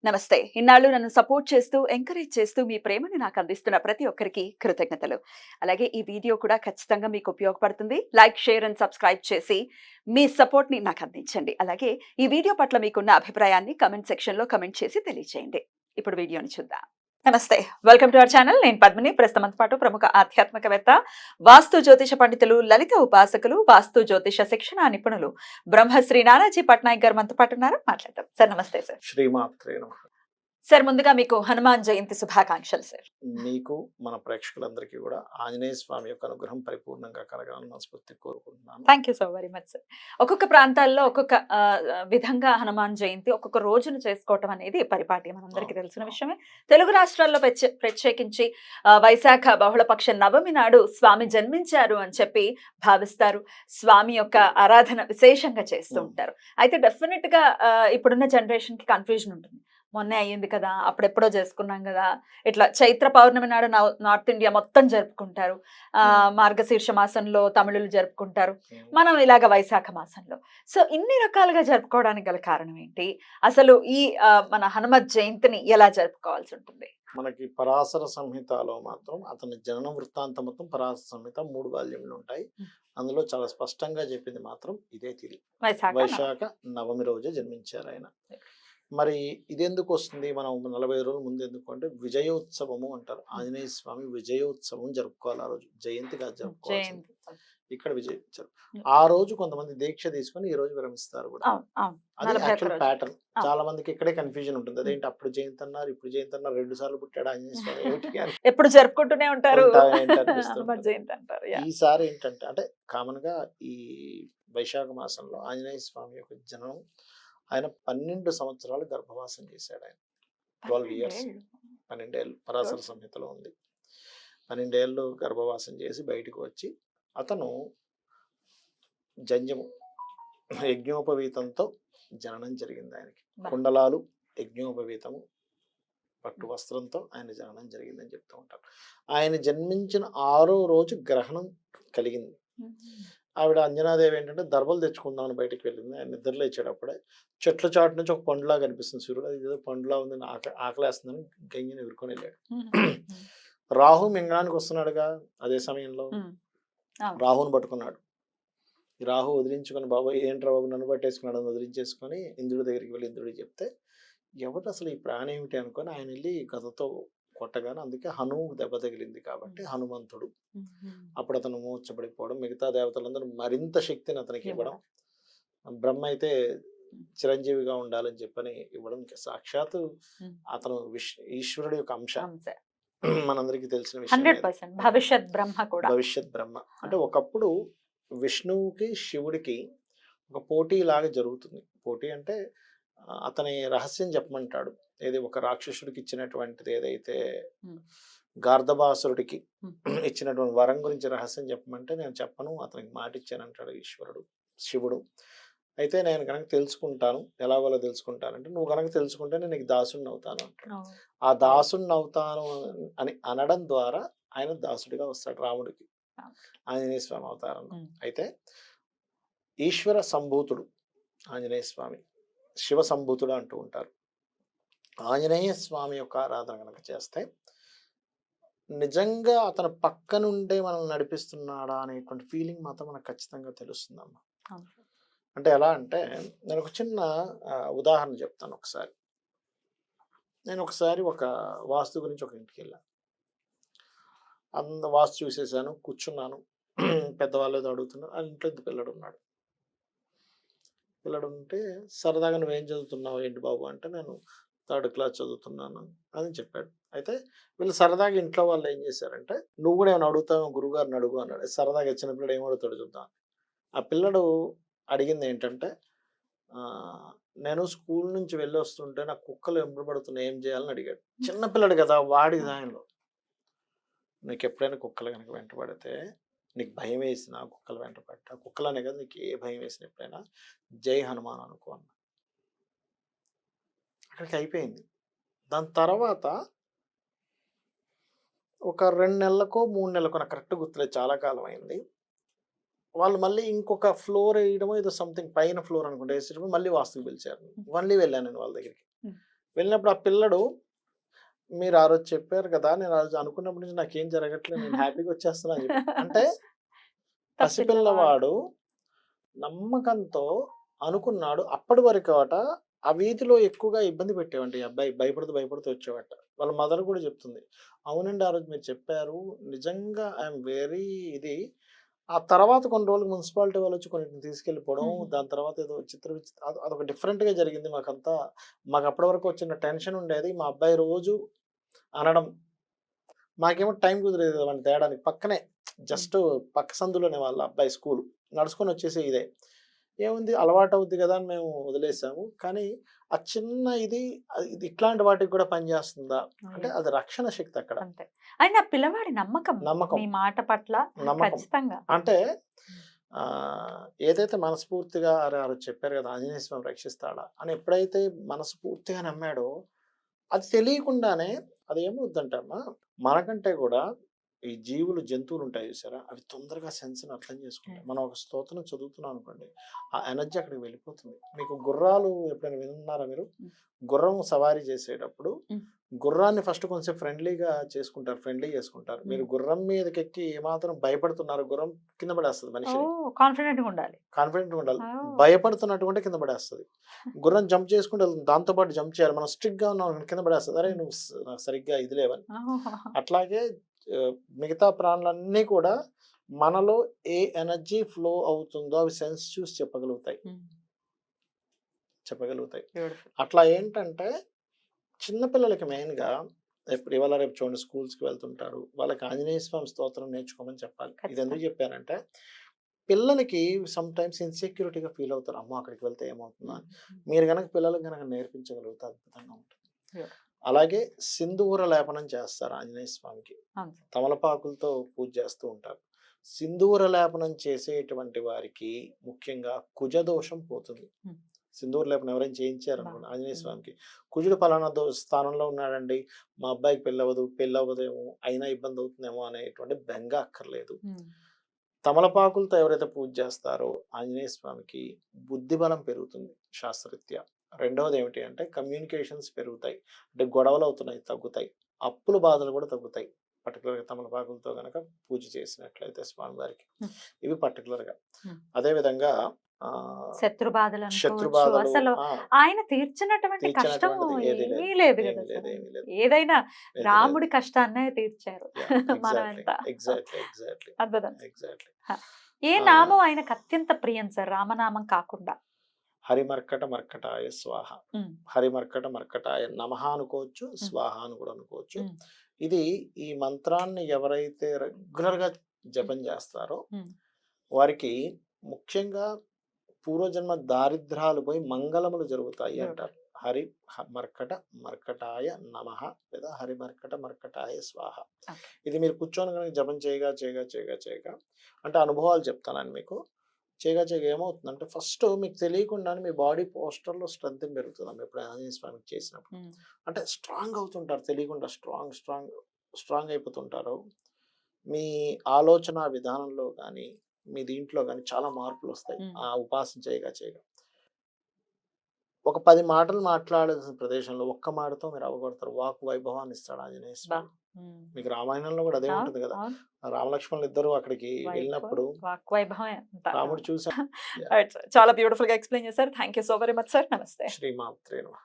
నమస్తే. ఇన్నాళ్ళు నన్ను సపోర్ట్ చేస్తూ, ఎంకరేజ్ చేస్తూ మీ ప్రేమని నాకు అందిస్తున్న ప్రతి ఒక్కరికి కృతజ్ఞతలు. అలాగే ఈ వీడియో కూడా ఖచ్చితంగా మీకు ఉపయోగపడుతుంది. లైక్, షేర్ అండ్ సబ్స్క్రైబ్ చేసి మీ సపోర్ట్‌ని నాకు అందించండి. అలాగే ఈ వీడియో పట్ల మీకున్న అభిప్రాయాన్ని కామెంట్ సెక్షన్‌లో కామెంట్ చేసి తెలియజేయండి. ఇప్పుడు వీడియోని చూద్దాం. నమస్తే. Welcome to our channel. నేను పద్మిని. ప్రస్తుతంతో పాటు ప్రముఖ ఆధ్యాత్మికవేత్త, వాస్తు జ్యోతిష పండితులు, లలిత ఉపాసకులు, వాస్తు జ్యోతిష శిక్షణ నిపుణులు బ్రహ్మశ్రీ నానాజీ పట్నాయక్ గారు మనతో పాటు ఉన్నారు. మాట్లాడదాం. సార్ నమస్తే సార్. శ్రీమాత్రే నమః. సార్ ముందుగా మీకు హనుమాన్ జయంతి శుభాకాంక్షలు సార్. మీకు మన ప్రేక్షకులందరికీ కూడా ఆంజనేయ స్వామి యొక్క అనుగ్రహం పరిపూర్ణంగా కలగాలని మనస్ఫూర్తిగా కోరుకుంటున్నాను. Thank you so very much sir. ఒక్కొక్క ప్రాంతాల్లో ఒక్కొక్క విధంగా హనుమాన్ జయంతి ఒక్కొక్క రోజును చేసుకోవటం అనేది పరిపాటి మనందరికీ తెలిసిన విషయమే. తెలుగు రాష్ట్రాల్లో ప్రత్యేకించి వైశాఖ బహుళపక్ష నవమి నాడు స్వామి జన్మించారు అని చెప్పి భావిస్తారు. స్వామి యొక్క ఆరాధన విశేషంగా చేస్తూ ఉంటారు. అయితే డెఫినెట్ గా ఇప్పుడున్న జనరేషన్ కి కన్ఫ్యూజన్ ఉంటుంది. మొన్నే అయ్యింది కదా, అప్పుడెప్పుడో చేసుకున్నాం కదా, ఇట్లా చైత్ర పౌర్ణమి నాడు నార్త్ ఇండియా మొత్తం జరుపుకుంటారు. మార్గశీర్ష మాసంలో తమిళులు జరుపుకుంటారు, మనం ఇలాగ వైశాఖ మాసంలో. సో ఇన్ని రకాలుగా జరుపుకోవడానికి గల కారణం ఏంటి? అసలు ఈ మన హనుమత్ జయంతిని ఎలా జరుపుకోవాల్సి ఉంటుంది? మనకి పరాశర సంహితలో మాత్రం అతని జనన వృత్తాంతం మొత్తం పరాశర సంహిత 3 వాల్యూమ్లు ఉంటాయి. అందులో చాలా స్పష్టంగా చెప్పింది మాత్రం ఇదే తిథి, వైశాఖ నవమి రోజే జన్మించారు ఆయన. మరి ఇదెందుకు వస్తుంది? మనం 40 రోజుల ముందు ఎందుకు అంటే విజయోత్సవము అంటారు. ఆంజనేయ స్వామి విజయోత్సవం జరుపుకోవాలి. ఆ రోజు జయంతిగా జరుపుకోవాలి. ఇక్కడ విజయోత్సవం ఆ రోజు కొంతమంది దీక్ష తీసుకొని ఈ రోజు విరమిస్తారు కూడా. అది యాక్చువల్ ప్యాటర్న్. చాలా మందికి ఇక్కడే కన్ఫ్యూజన్ ఉంటుంది. అదేంటి అప్పుడు జయంతి అన్నారు, ఇప్పుడు జయంతి అన్నారు, 2 సార్లు పుట్టాడు ఆంజనేయ స్వామి ఏమిటి అని ఎప్పుడు జరుపుకుంటూనే ఉంటారు. ఈసారి ఏంటంటే అంటే కామన్ గా ఈ వైశాఖ మాసంలో ఆంజనేయ స్వామి యొక్క జనం ఆయన 12 సంవత్సరాలు గర్భవాసం చేశాడు. ఆయన 12 years, 12 ఏళ్ళు పరాశర సంహితలో ఉంది. 12 ఏళ్ళు గర్భవాసం చేసి బయటకు వచ్చి అతను జంజము యజ్ఞోపవీతంతో జననం జరిగింది. ఆయనకి కుండలాలు, యజ్ఞోపవీతము, పట్టు వస్త్రంతో ఆయన జననం జరిగిందని చెప్తూ ఉంటారు. ఆయన జన్మించిన 6వ రోజు గ్రహణం కలిగింది. ఆవిడ అంజనాదేవి ఏంటంటే దర్భలు తెచ్చుకుందామని బయటకు వెళ్ళింది. ఆయన నిద్రలో ఇచ్చేటప్పుడే చెట్ల చాటు నుంచి ఒక పండులా కనిపిస్తుంది. సూర్యుడు అది ఏదో పండులా ఉంది, ఆకలేస్తుందని గంగిని ఎదుర్కొని వెళ్ళాడు. రాహు మింగడానికి వస్తున్నాడుగా, అదే సమయంలో రాహుని పట్టుకున్నాడు. ఈ రాహు వదిలించుకొని, బాబు ఏంట్రా బాబు నన్ను పట్టేసుకున్నాడు అని వదిలించేసుకొని ఇంద్రుడి దగ్గరికి వెళ్ళి ఇంద్రుడికి చెప్తే ఎవరు అసలు ఈ ప్రాణి ఏమిటి అనుకొని ఆయన వెళ్ళి గదతో కొట్టగానే, అందుకే హనుము దెబ్బ తగిలింది కాబట్టి హనుమంతుడు. అప్పుడు అతను మూర్చబడిపోవడం, మిగతా దేవతలందరూ మరింత శక్తిని అతనికి ఇవ్వడం, బ్రహ్మ అయితే చిరంజీవిగా ఉండాలని చెప్పని ఇవ్వడం, సాక్షాత్ అతను ఈశ్వరుడు యొక్క అంశ. మనందరికీ తెలిసిన విషయం. భవిష్యత్ బ్రహ్మ అంటే ఒకప్పుడు విష్ణువుకి శివుడికి ఒక పోటీ లాగా జరుగుతుంది. పోటీ అంటే అతని రహస్యం చెప్పమంటాడు. ఏది ఒక రాక్షసుడికి ఇచ్చినటువంటిది ఏదైతే గార్ధబాసురుడికి ఇచ్చినటువంటి వరం గురించి రహస్యం చెప్పమంటే నేను చెప్పను, అతనికి మాట ఇచ్చానంటాడు ఈశ్వరుడు శివుడు. అయితే నేను కనుక తెలుసుకుంటాను, ఎలాగోలా తెలుసుకుంటానంటే నువ్వు కనుక తెలుసుకుంటే నేను నీకు దాసుడిని అవుతాను అంటాడు. ఆ దాసుడిని అవుతాను అని అనడం ద్వారా ఆయన దాసుడిగా వస్తాడు రాముడికి ఆంజనేయ స్వామి అవతారంలో. అయితే ఈశ్వర సంభూతుడు ఆంజనేయ స్వామి, శివ సంభూతుడు అంటూ ఉంటారు. ఆంజనేయ స్వామి యొక్క ఆరాధన కనుక చేస్తే నిజంగా అతను పక్క నుండే మనం నడిపిస్తున్నాడా అనేటువంటి ఫీలింగ్ మాత్రం మనకు ఖచ్చితంగా తెలుస్తుందమ్మా. అంటే ఎలా అంటే నేను ఒక చిన్న ఉదాహరణ చెప్తాను. నేను ఒకసారి ఒక వాస్తు గురించి ఒక ఇంటికి వెళ్ళాను. వాస్తు చూసేసాను, కూర్చున్నాను. పెద్దవాళ్ళు ఏదో అడుగుతున్నారు. ఆ ఇంట్లో పిల్లడు ఉన్నాడు. పిల్లడు ఉంటే సరదాగా నువ్వేం చదువుతున్నావు ఏంటి బాబు అంటే నేను 3rd class చదువుతున్నాను అని చెప్పాడు. అయితే వీళ్ళు సరదాగా ఇంట్లో వాళ్ళు ఏం చేశారంటే నువ్వు కూడా ఏమైనా అడుగుతావు గురువుగారిని అడుగు అన్నాడు. సరదాగా చిన్న పిల్లడు ఏం అడుగుతాడు చూద్దాం. ఆ పిల్లడు అడిగింది ఏంటంటే నేను స్కూల్ నుంచి వెళ్ళి వస్తుంటే నాకు కుక్కలు వెంబడబడుతున్నాయి, ఏం చేయాలని అడిగాడు. చిన్నపిల్లడు కదా, వాడి దానిలో నీకు ఎప్పుడైనా కుక్కలు కనుక వెంటబడితే నీకు భయం వేసిన కుక్కలు వెంటబడ్డ కుక్కలనే కదా నీకు ఏ భయం వేసిన ఎప్పుడైనా జై హనుమాన్ అనుకో అన్న. అక్కడికి అయిపోయింది. దాని తర్వాత ఒక 2 నెలలకో 3 నెలలకో నాకు కరెక్ట్ గుర్తులేదు, చాలా కాలం అయింది. వాళ్ళు మళ్ళీ ఇంకొక ఫ్లోర్ వేయడమో ఏదో సంథింగ్ పైన ఫ్లోర్ అనుకుంటే వేసేటప్పుడు మళ్ళీ వాస్తుకు పిలిచారు. మళ్ళీ వెళ్ళాను నేను వాళ్ళ దగ్గరికి. వెళ్ళినప్పుడు ఆ పిల్లడు మీరు ఆ రోజు చెప్పారు కదా, నేను ఆ రోజు అనుకున్నప్పటి నుంచి నాకేం జరగట్లేదు, నేను హ్యాపీగా వచ్చేస్తున్నా అని చెప్పి. అంటే పిల్లవాడు. పసిపిల్లవాడు నమ్మకంతో అనుకున్నాడు. అప్పటి వరకు అట ఆ వీధిలో ఎక్కువగా ఇబ్బంది పెట్టేవంట ఈ అబ్బాయి. భయపడుతూ, భయపడుతూ వచ్చేవాట. వాళ్ళ మదర్ కూడా చెప్తుంది. అవునండి, ఆ రోజు మీరు చెప్పారు. నిజంగా ఐయామ్ వెరీ ఇది. ఆ తర్వాత కొన్ని రోజులు మున్సిపాలిటీ వాళ్ళొచ్చి కొన్నిటిని తీసుకెళ్ళిపోవడం, దాని తర్వాత ఏదో అదొక డిఫరెంట్‌గా జరిగింది మాకంతా. మాకు అప్పటి వరకు వచ్చిన టెన్షన్ ఉండేది. మా అబ్బాయి రోజు అనడం. మాకేమో టైం కుదిరేది వాడిని తేడానికి. పక్కనే జస్ట్ పక్క సందులోనే వాళ్ళ అబ్బాయి స్కూలు. నడుచుకొని వచ్చేసే ఇదే. ఏముంది అలవాటవుద్ది గదా అని మేము వదిలేసాము. కానీ ఆ చిన్న ఇది ఇది ఇట్లాంటి వాటికి కూడా పనిచేస్తుందా? అంటే Yes. అది రక్షణ శక్తి అక్కడ. అంతే. అయినా ఆ పిల్లవాడి నమ్మకం నమ్మకం. మీ మాట పట్ల నమ్మకం. ఖచ్చితంగా. అంటే ఏదైతే మనస్ఫూర్తిగా అరే ఆ రోజు చెప్పారు గదా, ఆంజనేయ స్వామి రక్షిస్తాడా అని ఎప్పుడైతే మనస్ఫూర్తిగా నమ్మాడో, అది తెలియకుండానే అదేమవుద్దంటమ్మా, మనకంటే గూడా ఈ జీవులు, జంతువులుంటాయి చూసారా? అవి తొందరగా సెన్స్‌ని అర్థం చేసుకుంటాయి. మనం ఒక స్తోత్రం చదువుతున్నాం అనుకోండి, ఆ ఎనర్జీ అక్కడికి వెళ్ళిపోతుంది. మీకు గుర్రాలు ఎప్పుడైనా విన్నారా మీరు? హ్మ్. గుర్రం సవారీ చేసేటప్పుడు హ్మ్. గుర్రాన్ని ఫస్ట్ కొంచెం ఫ్రెండ్లీగా చేసుకుంటారు. ఫ్రెండ్లీ చేసుకుంటారు. మీరు హ్మ్. గుర్రం మీదకెక్కి ఏమాత్రం భయపడుతున్నారు, గుర్రం కింద పడేస్తది మనిషిని. ఓహ్! కాన్ఫిడెంట్‌గా ఉండాలి. కాన్ఫిడెంట్‌గా ఉండాలి. ఓహ్! భయపడుతున్నట్టుగుంటే కింద పడేస్తది. గుర్రం జంప్ చేసుకుంటూ ఎళ్తుంది. దాంతో పాటు జంప్ చేయాలి. మనం స్ట్రిక్ట్‌గా ఉన్నాం కింద పడేస్తది. అరేయ్! నువ్వు నాకు సరిగ్గా ఇది లేవని. ఓహ్! అట్లాగే మిగతా ప్రాణులన్నీ కూడా మనలో ఏ ఎనర్జీ ఫ్లో అవుతుందో అవి సెన్స్ చూసి చెప్పగలుగుతాయి. హ్మ్. చెప్పగలుగుతాయి. బ్యూటిఫుల్. అట్లా ఏంటంటే చిన్న పిల్లలకి మెయిన్‌గా ఇప్పుడు ఇవాళ రేపు చూడండి స్కూల్స్‌కి వెళ్తుంటారు. వాళ్ళకి ఆంజనేయ స్వామి స్తోత్రం నేర్చుకోమని చెప్పాలి. ఇది ఎందుకు ఖచ్చితంగా. చెప్పానంటే పిల్లలకి సమ్‌టైమ్స్ ఇన్‌సెక్యూరిటీగా ఫీల్ అవుతారు. అమ్మో! అక్కడికి వెళ్తే ఏమవుతుందా అని. మీరు గనక పిల్లలకి గనక నేర్పించగలిగితే అద్భుతంగా ఉంటుంది. బ్యూటిఫుల్. అలాగే సింధూర లేపనం చేస్తారు ఆంజనేయ స్వామికి. అవును. తమలపాకులతో పూజ చేస్తూ ఉంటారు. సింధూర లేపనం చేసేటువంటి వారికి ముఖ్యంగా కుజదోషం పోతుంది. హ్మ్. సింధూర లేపనం ఎవరైనా చేయించారనుకోండి ఆంజనేయ హ్మ్. స్వామికి, కుజుడు పలానా స్థానంలో ఉన్నాడండి, మా అబ్బాయికి పెళ్ళవ్వదు, పెళ్ళవ్వదేమో, అయినా ఇబ్బంది అవుతుందేమో అనేటువంటి బెంగ అక్కర్లేదు. హ్మ్. తమలపాకులతో ఎవరైతే పూజ చేస్తారో ఆంజనేయ స్వామికి బుద్ధి బలం పెరుగుతుంది శాస్త్రరీత్యా. రెండవది ఏమిటి అంటే కమ్యూనికేషన్స్ పెరుగుతాయి. అంటే గొడవలు అవుతున్నాయి తగ్గుతాయి. అప్పుల బాధలు కూడా తగ్గుతాయి. పర్టికులర్‌గా తమలపాకులతో గనక పూజ చేసినట్లయితే స్వామివారికి. హ్మ్. ఇవి పర్టికులర్‌గా. హ్మ్. అదే విధంగా ఆహ్, శత్రు బాధలు శత్రు అనుకోవచ్చు. బాధలు అసలు ఆయన తీర్చినటువంటి కష్టం తీర్చినటువంటిది ఏది ఏమీ లేదు. లేదు ఏమి కదా లేదు. అసలు. ఏమి లేదు. ఏదైనా ఏది లేదు. రాముడి కష్టాన్నే తీర్చారు. యాహ్! మనం ఎగ్జాక్ట్‌లీ. ఎంత ఎగ్జాక్ట్‌లీ. ఎగ్జాక్ట్‌లీ. అద్భుతం. ఎగ్జాక్ట్‌లీ. హ! ఏ ఆ! నామం ఆయనకు అత్యంత ప్రియం సార్ రామనామం కాకుండా? హరిమర్కట మర్కటాయ స్వాహ. హ్మ్. హరిమర్కట మర్కటాయ నమః అనుకోవచ్చు. హ్మ్. స్వాహ అని కూడా అనుకోవచ్చు. హ్మ్. ఇది ఈ మంత్రాన్ని ఎవరైతే రెగ్యులర్‌గా జపం చేస్తారో హ్మ్. వారికి ముఖ్యంగా పూర్వజన్మ దారిద్ర్యాలు పోయి మంగళములు జరుగుతాయి బ్యూటిఫుల్. అంటారు. మర్కట మర్కటాయ నమః లేదా హరిమర్కట మర్కటాయ స్వాహ. ఓకే. ఇది మీరు కూర్చొని గనుక జపం చేయగా అంటే అనుభవాలు చెప్తానండి మీకు. చేయగా ఏమవుతుందంటే ఫస్ట్ మీకు తెలియకుండానే మీ బాడీ పోస్చర్‌లో స్ట్రెంతెన్ పెరుగుతదమ్మ ఎప్పుడైనా ఆంజనేయ స్వామికి చేసినప్పుడు. హ్మ్. అంటే స్ట్రాంగ్ అవుతుంటారు తెలియకుండా స్ట్రాంగ్ అయిపోతుంటారు. మీ ఆలోచన విధానంలో గాని, మీ దీంట్లో గాని చాలా మార్పులొస్తాయి. హ్మ్. ఆ ఉపాసన చేయగా. ఒక 10 మాటలు మాట్లాడాల్సిన ప్రదేశంలో ఒక్క మాటతో మీరు అవ్వగొడతారు. వాక్ వైభవాన్ని ఇస్తాడు ఆంజనేయ అబ్బా! స్వామి. హ్మ్. మీకు రామాయణంలో కూడా అదే అవును. ఉంటది గదా! అవును. రామలక్ష్మణులు ఇద్దరు అక్కడికి వెళ్ళినప్పుడు వాగ్వైభవమే అంతా. రాముడు చూసాడు. యాహ్! Right sir. చాలా బ్యూటిఫుల్‌గా ఎక్స్‌ప్లెయిన్ చేశారు. Thank you so very much sir. నమస్తే. శ్రీమాత్రే నమః.